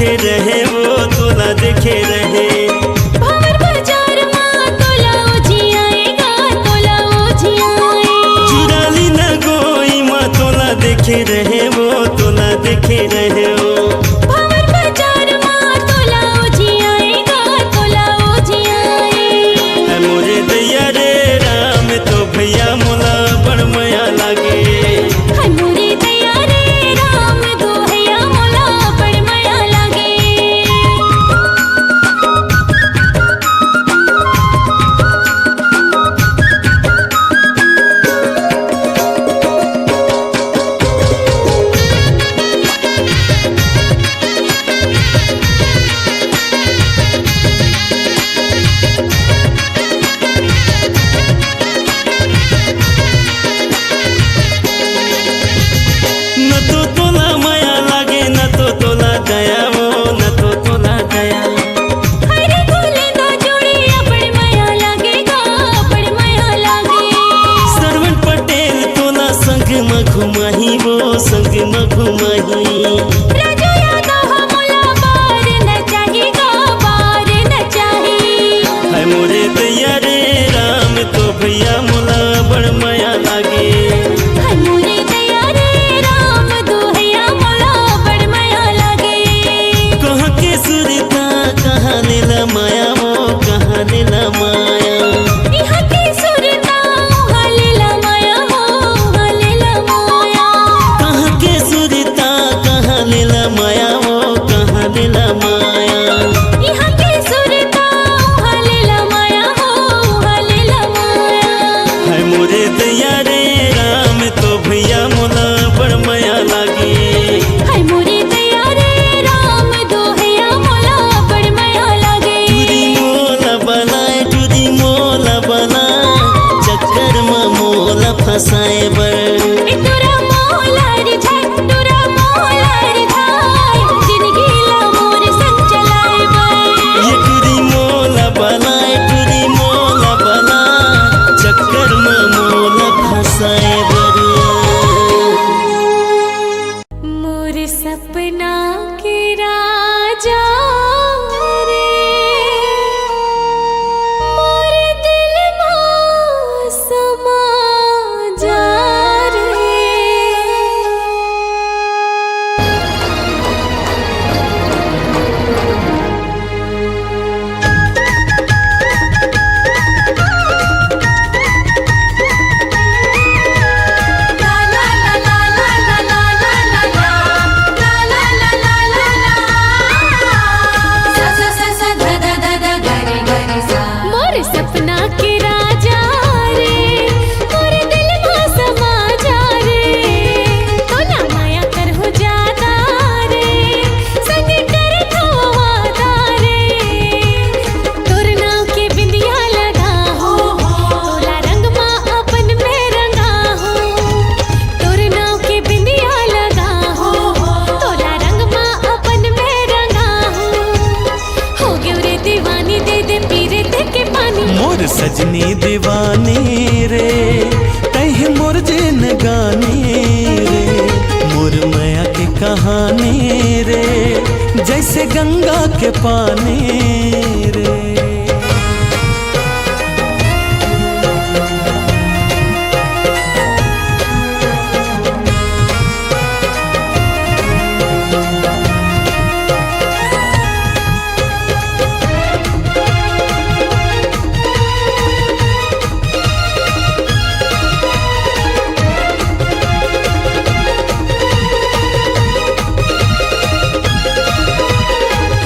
देखे रहे वो तोला देखे रहे। भंवर बाजार माँ तोला उजियाएगा, तोला उजियाए। चुराली न गोई माँ तोला देखे रहे वो तोला देखे रहे वो। भंवर बाजार माँ तोला उजियाएगा, तोला उजियाए। है मोरे दैया रे राम तो भैया मोला बड़ माया लागे। है मोरे दैया रे राम तो भैया मोला बड़ माया लागे। न तो तोला माया लागे न तो तोला दया वो न तो तोला दया। हरे भोले ना जोड़िया बड़ माया लागेगा, बड़ माया लागे। सरवण पटेल तोला संग में घुमाही वो संग में घुमाही। राजू यादव मोला बार न चाहेगा, बार न चाहे। है मोरे दैया रे राम तो भैया मोला बड़ माया लागे। है मोरे दैया रे राम तो भैया मोला बड़ माया लागे। कहाँ के सुरता कहाँ नीला माया वो कहाँ नीला माया। इहाँ के सुरता उहाँ लीला माया हो, उहाँ लीला माया। कहाँ के सुरता कहाँ नीला माया वो कहाँ नीला माया। इहाँ के सुरता उहाँ लीला माया हो, उहाँ लीला माया। है मोरे दैया रे राम तो भैया मोला बड़ माया लागे। है मोरे दैया रे राम तो भैया मोला बड़ माया लागे। टूरी मोला बना चक्कर में मोला फसाए बर। ए तोरा मोला रे झाय, तोरा मोला रे झाय, जिंदगी ला मोर संग चलाए बर। ये टूरी मोला बना चक्कर में मोला फसाए बर। मोर सपना के राजा रे, मोर दिल मां समा जा रे। ला ला ला ला ला ला ला ला ला ला ला ला ला ला ला। सा सा सा सा ध ध ध ध ग रे ग रे सा। मोर सपना के राजा रे, मोर दिल मां समा जा रे। तोला माया कर हो जाता रे, संग कर तो वादा रे। तोर नाव के बिंदिया लगा हो, तोला रंग मां अपन में रंगा हो। तोर नाव के बिंदिया लगा हो, तोला रंग मां अपन में रंगा हो गयो रे दीवानी दे दे पीरे दे के पानी। मोर सजनी दीवानी रे तह मोर जिन गानी रे। मोर माया की कहानी रे जैसे गंगा के पानी रे।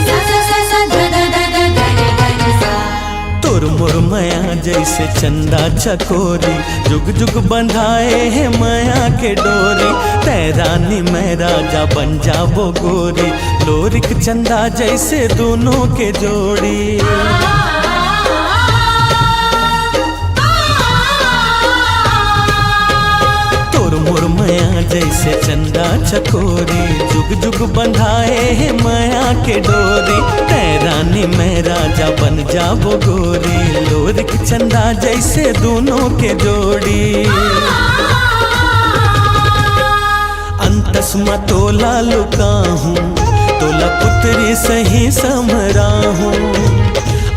सा सा सा सा ध ध ध ध ग रे ग रे सा। तोर मोर माया जैसे चंदा चकोरी जुग जुग बंधाए है माया के डोरी। तैरानी मैं राजा बन जाबो गोरी लोरिक चंदा जैसे दोनों के जोड़ी। तोर मोर माया जैसे चंदा चकोरी जुग जुग बंधाए है माया के डोरी। तैरानी मैं राजा बन जाबो गोरी लोरिक चंदा जैसे दोनों के जोड़ी। अंतस में तोला लुका हूँ तोला पुत्री सही समरा हूँ,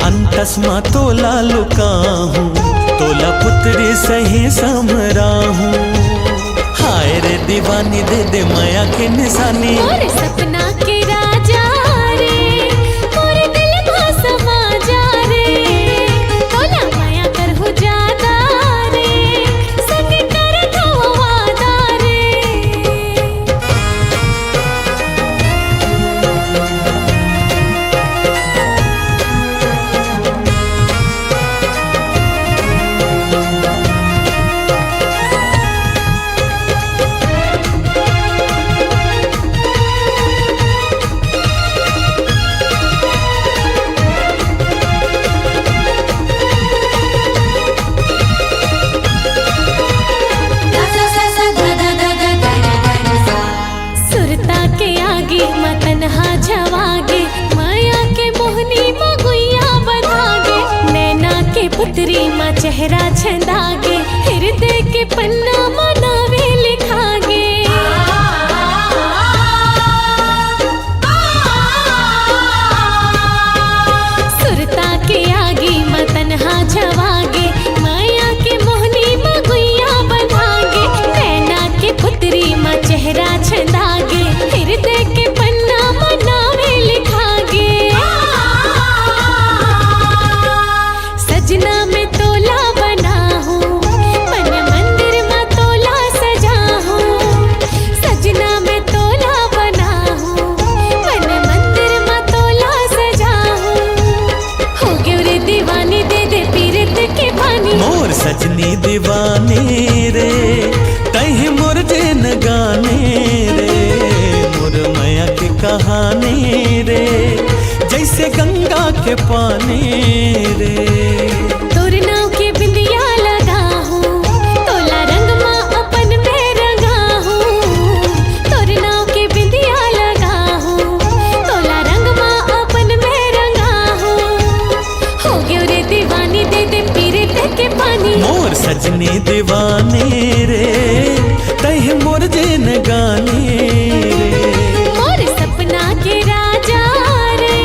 अंतस माँ तोला लुका हूँ, तोला पुत्री सही समरा हूँ। हाय रे दीवानी दे दे माया के निशानी, मोर सपना के राजा रे, मोर दिल में समा जा रे, तोला माया कर हो जादा रे, संग कर दो वादा रे। सुरता के आगे माँ तन्हा झवागे, माया के मोहनी माँ गुइया बधागे, नैना के पुत्री माँ चेहरा छंदागे, हृदय के पन्ना माँ नावे लिखागे। सुरता के आगे माँ तन्हा झवागे, माया के मोहनी माँ गुइया बधागे, नैना के पुत्री माँ चेहरा छंदागे, हृदय के पन्ना माँ नावे लिखागे। सजना में तोला बना हूँ, मन मंदिर में तोला सजा हूँ, सजना में तोला बना हूँ, मन मंदिर में तोला सजा हूँ। हो गयो रे दीवानी दे दे पीरत के पानी, मोर सजनी दीवानी रे, तही मोर दिन गाने रे, मोर माया की कहानी रे, जैसे गंगा के पानी रे। तोर नाव के बिंदिया लगा हूँ, तोला रंग माँ अपन में रंगा हूँ, तोर नाव के बिंदिया लगा हूँ, तोला रंग माँ अपन में रंगा हूँ। हो गयो रे दीवानी दे दे पीरत के पानी, मोर सजनी दीवानी रे, तही मोर दिन गाने रे। मोर सपना के राजा रे,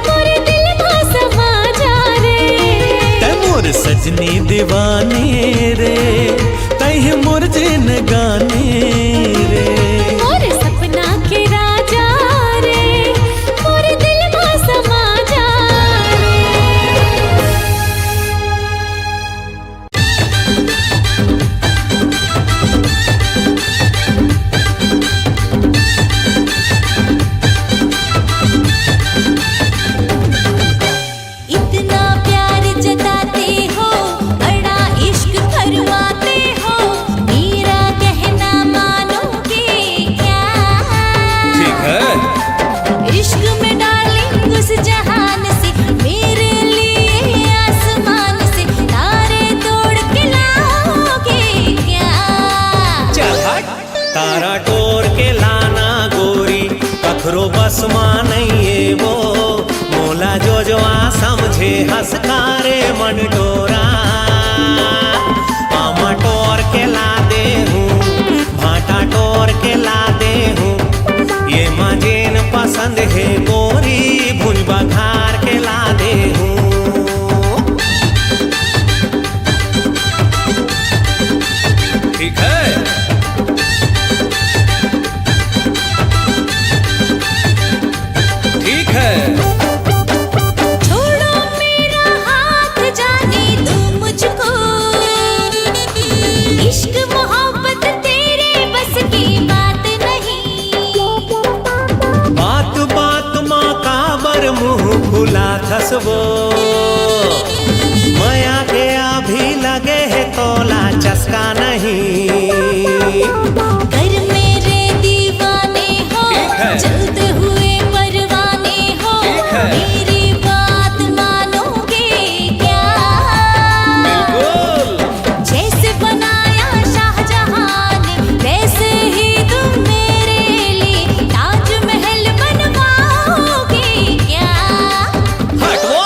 मोर दिल में समा जा रे, तै मोर सजनी दीवानी रे, तही मोर दिन गाने रे। मोर सपना के राजा रे, मोर दिल में समा जा रे। इतना प्यार जताते हो, बड़ा इश्क फरमाते हो, मेरा कहना मानोगे क्या? ठीक है। इश्क में डार्लिंग उस जहान से, मेरे लिए आसमान से तारे तोड़ के लाओगे क्या? चल हट। तारा तोड़ के लाना गोरी, कखरो बस मां नहीं है वो, मोला जो आ समझे हंसकारे मन डोरा। आमा टोर के ला दे हूँ, भाटा टोर के ला दे हूँ, ये मजेन पसंद है गोरी, भुज बघार के ला दे हूँ। ठीक है। ठीक है। छोड़ो मेरा हाथ, जाने दो मुझको, इश्क मोहब्बत तेरे बस की बात नहीं। बात बात माँ काबर मुँह खुला थसबो, माया के अभी लगे है तोला चस्का नहीं। कर मेरे दीवाने हो, ठीक है। जलते हुए परवाने हो, ठीक है। मेरी बात मानोगे क्या? बिल्कुल। जैसे बनाया शाहजहां ने, वैसे ही तुम मेरे लिए ताजमहल बनवाओगे क्या? हटो।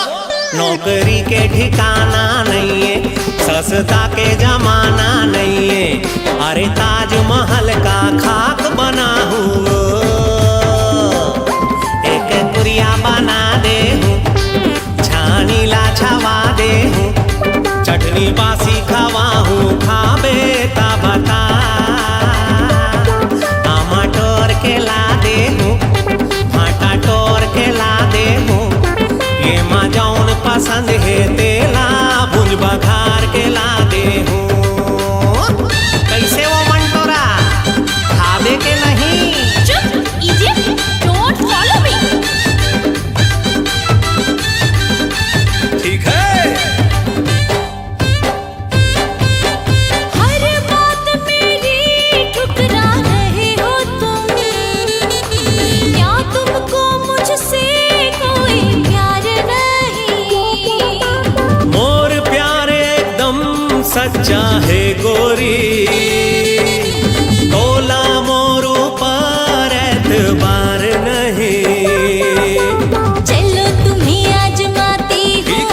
नौकरी के ठिकाना नहीं है, सस्ता के जमाना नहीं है, अरे ताजमहल का खाक बना हूँ। भजिया बना दे हूँ, छानी ला छवा दे हूँ, चटनी बासी खवा हूँ, खाबे ता बता। आमा टोर के ला दे हूँ, भाटा टोर के ला दे हूँ, ये माँ जौन पसंद है तेला भुज बघार के ला दे हूँ। कैसे वो मंटोरा खाबे के नहीं? चुप इडियट, डोंट फॉलो मी। ठीक है। हर बात मेरी ठुकरा रहे हो तुम, क्या तुमको मुझसे कोई प्यार नहीं? मोर प्यार एकदम सच्चा है गोरी, तोला मोर ऊपर एतबार नहीं। चलो तुम्हें आजमाती हूँ,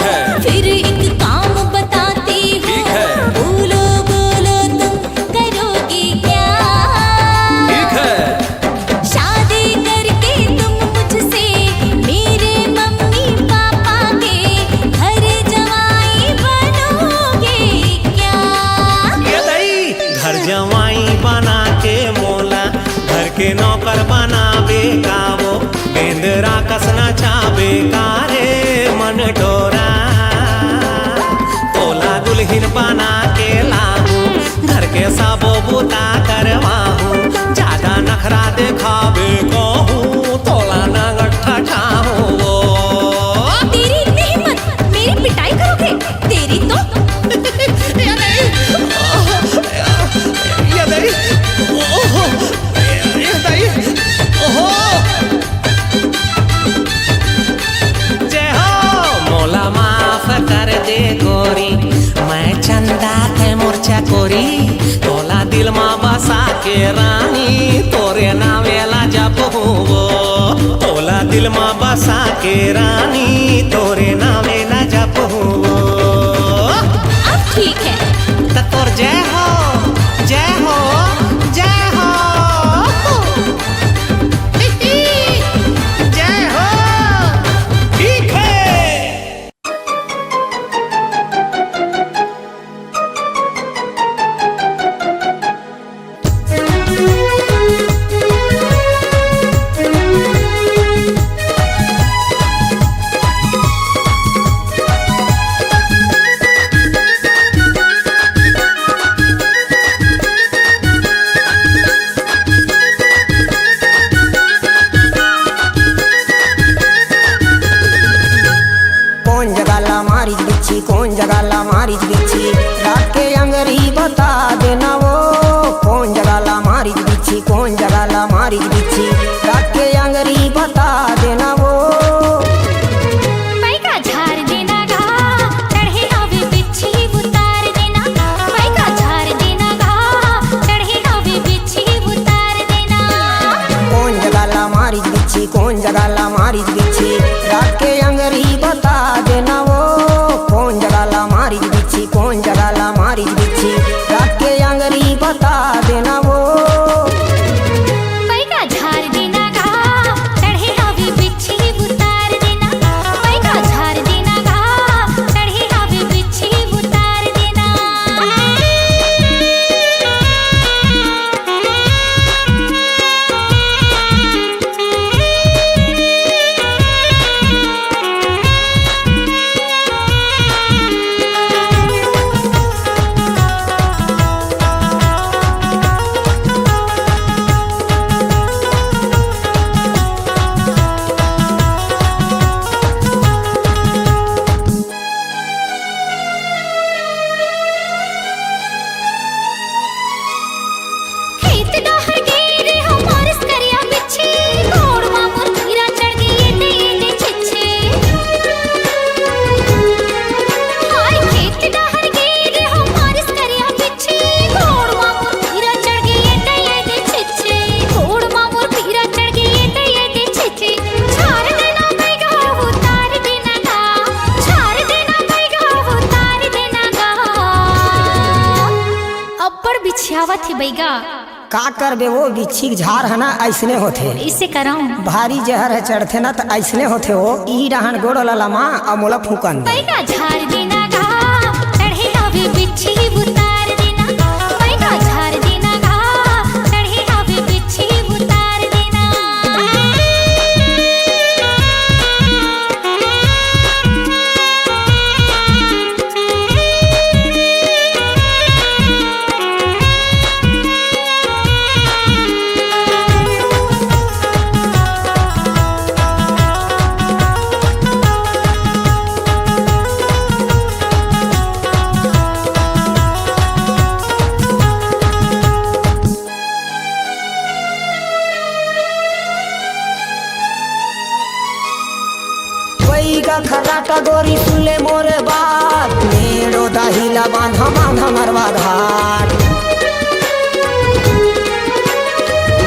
फिर एक काम बताती हूँ, बोलो बोलो तुम करोगे क्या? ठीक है। शादी करके तुम मुझसे मेरे मम्मी पापा के घर जवाई बनोगे क्या? ये दई घर जवाई बना के मोला घर के नौकर बनावे का वो गेंदरा कसना चावे का रे मन डोरा। तोला दुल्हन बना के लाऊं, घर के सबो बूता करवाऊं, ज्यादा नखरा दिखावे कहूँ तोला ना ठठाऊं वो। तेरी इतनी हिम्मत, मेरी पिटाई करोगे? तेरी तो ये दई, ओहो, ये दई, ओहो। जय हो मोला माफ कर दे गोरी, मैं चंदा के मोर्चा कोरी, तोला दिल में बसा के रानी तोरे नावेला जप वो। तोला दिल में बसा के रानी तोरे नावेला जप वो। अब ठीक है। त तोर जय हो, जय हो, जय हो, जय हो। ठीक है। कौन जगाला मारिच बिच्छी, कौन जगाला मारिच बिच्छी, रात के अंगरी बता देना वो। कौन जगाला मारिच बिच्छी, कौन जगाला मारिच बिच्छी, रात के अंगरी बता देना वो। पैका झाड़ देना गा, चढ़े हवे बिच्छी उतार देना। पैका झाड़ देना गा, चढ़े हवे बिच्छी उतार देना। कौन जगाला मारिच बिच्छी, कौन जगाला मारिच बिच्छी, रात के अंगरी बता देना वो। कौन जगाला मारिच बिच्छी, कौन जगाला मारिच बिच्छी, रात के अंगरी बता देना वो। पैका झाड़ देना गा, चढ़े हवे बिच्छी उतार देना। पैका झाड़ देना गा, चढ़े हवे बिच्छी उतार देना। बिछावत है बैगा। का करबे वो बिच्छी के झार है ना ऐसने होथे। इससे कराऊं भारी जहर है चढ़थे ना तो ऐसने होथे हो। ई रहन गोड़ ललमा और मोला फूकन पैगा झाड़ देना गा चढ़े हवे बिच्छी उतार देना। पैगा झाड़ देना गा चढ़े हवे बिच्छी उतार देना। पैगा खराटा गोरी सुले मोरे बात मेड़ो दाहिला बांधा बांधा मरवा घाट।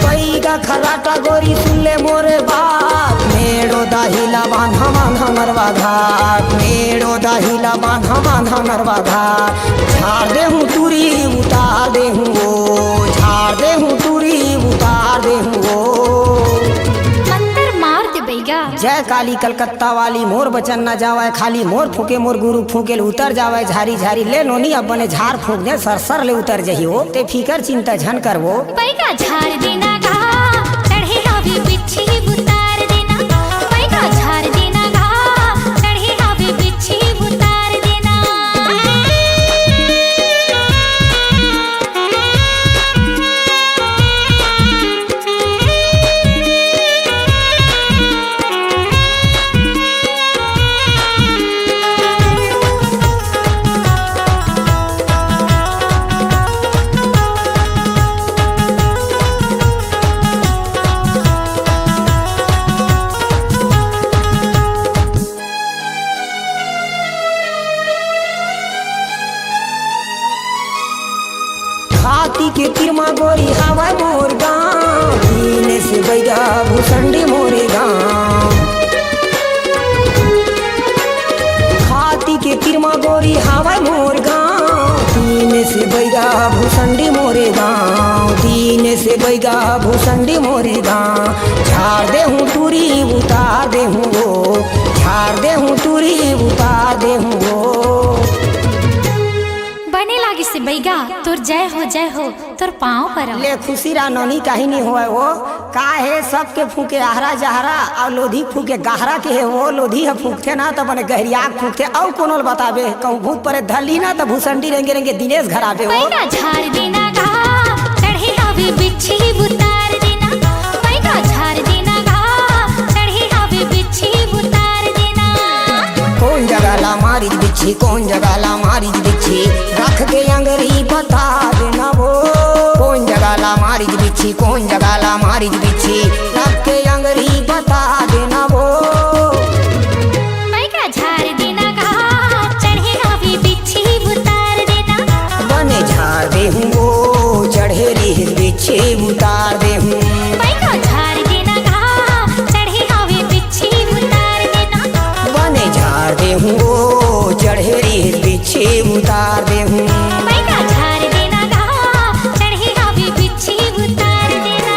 पैगा खराटा गोरी सुले मोरे बात मेड़ो दाहिला बांधा बांधा मरवा घाट। मेड़ो दाहिला बांधा बांधा मरवा घाट। झाड़ दे हूँ तुरी उतार दे हूँ वो। झाड़ दे हूँ तुरी उतार दे हूँ वो। मंतर मार दे बैगा जय काली कलकत्ता वाली मोर बचन न जावे खाली। मोर फूके मोर गुरु फूके उतर जावे झारी झारी। ले नोनी अब बने झाड़ फूक दे सर सर ले उतर जही हो। ते फिकर चिंता झन कर वो। पैगा झाड़ देना गा चढ़े हवे बिच्छी उतार देना। पैगा झाड़ देना गा चढ़े हवे बिच्छी उतार देना। हाथी के तिरमा गोरी हवा मोर गाँव दीने से बैगा भूसंडी मोरे गाँव। हाथी के तिरमा गोरी हवा मोर गाँव दीने से बैगा भूसंडी मोरे गाँव। दीने से बैगा भूसंडी मोरे गाँव। झाड़ दे हूँ तुरी उतार दे हूँ वो। झाड़ दे हूँ तुरी उतार दे हूँ वो। बने लागे से बैगा तोर जय हो तोर पाँव पर ले खुशी रा नोनी काहे नहीं होए वो। का है सबके फूके आहरा जहरा और लोधी फूके गहरा के है वो। लोधी है फूकते ना तो बने गहरिया फूकते और कोनो बताबे कहूँ भूत परे धली ना तो भूसंडी रेंगे रेंगे दिनेश घर आवे हो। पैगा झाड़ देना गा चढ़े हवे बिच्छी उतार देना। पैगा झाड़ देना गा चढ़े हवे बिच्छी उतार देना। कौन जगह ला मारी बिच्छी कौन जगह ला मारी बिच्छी रख के अंगरी बता देना वो। कौन जगह ला मारी बिच्छी कौन जगह ला मारी बिच्छी रख के अंगरी बता देना वो। पैगा झाड़ देना गा चढ़े हवे बिच्छी उतार देना। बने झाड़ दे हूँ वो चढ़े रे बिच्छी उतार दे हूँ। पैगा झाड़ देना गा चढ़े हवे बिच्छी उतार देना। बने झाड़ दे हूँ वो चढ़े रे बिच्छी उतार दे हूँ। पैगा झाड़ देना गा चढ़े हवे बिच्छी उतार देना।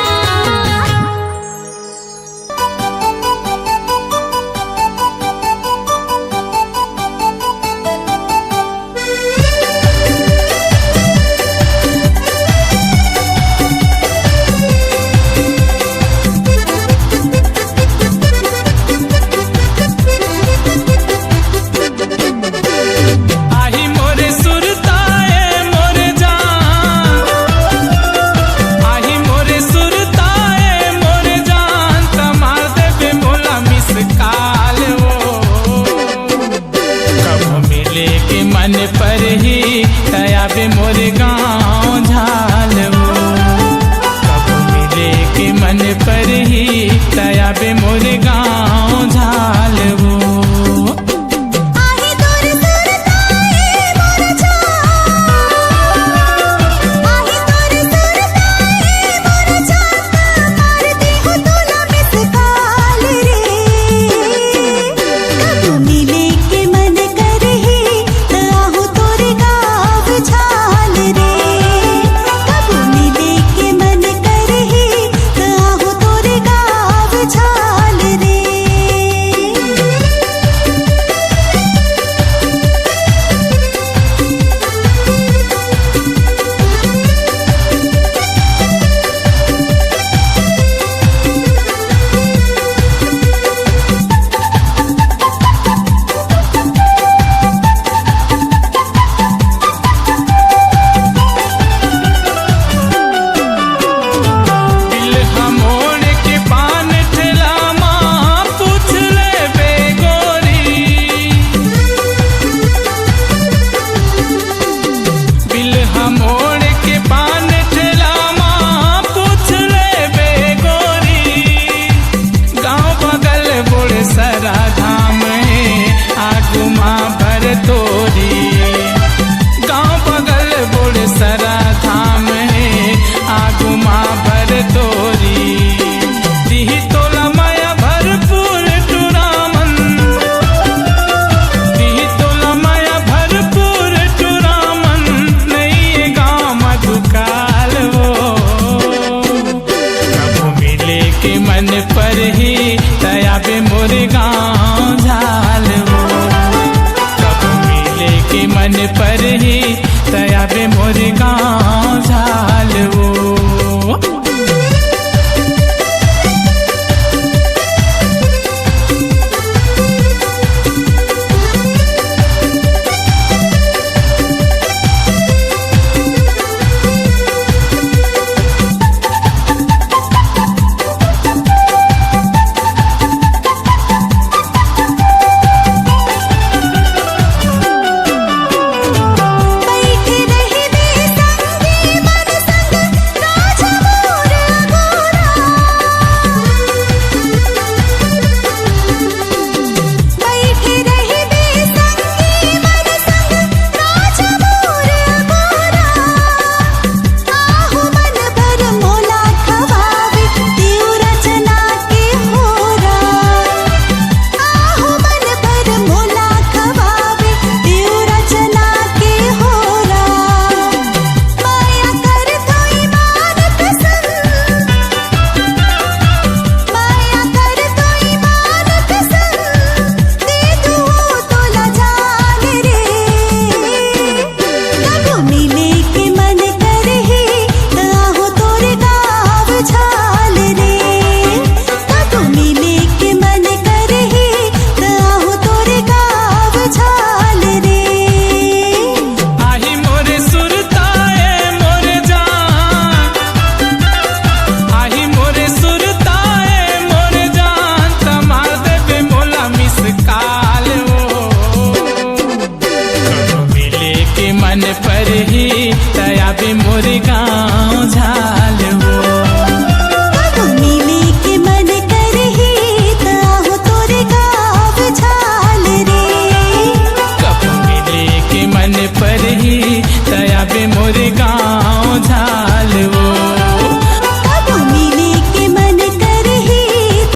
सरा धाम आगू माँ भर तोरी गाँव बगल बोल सरा धाम आगू माँ भर तोरी दिही तोला माया भरपूर टुरामन दिही तोला माया भरपूर टुरामन नहीं गाँव मधुकाल वो कब मिले के मन पर ही दया बे मोर गाँव झाल वो कब मिले के मन पर ही दया बे मोर गाँव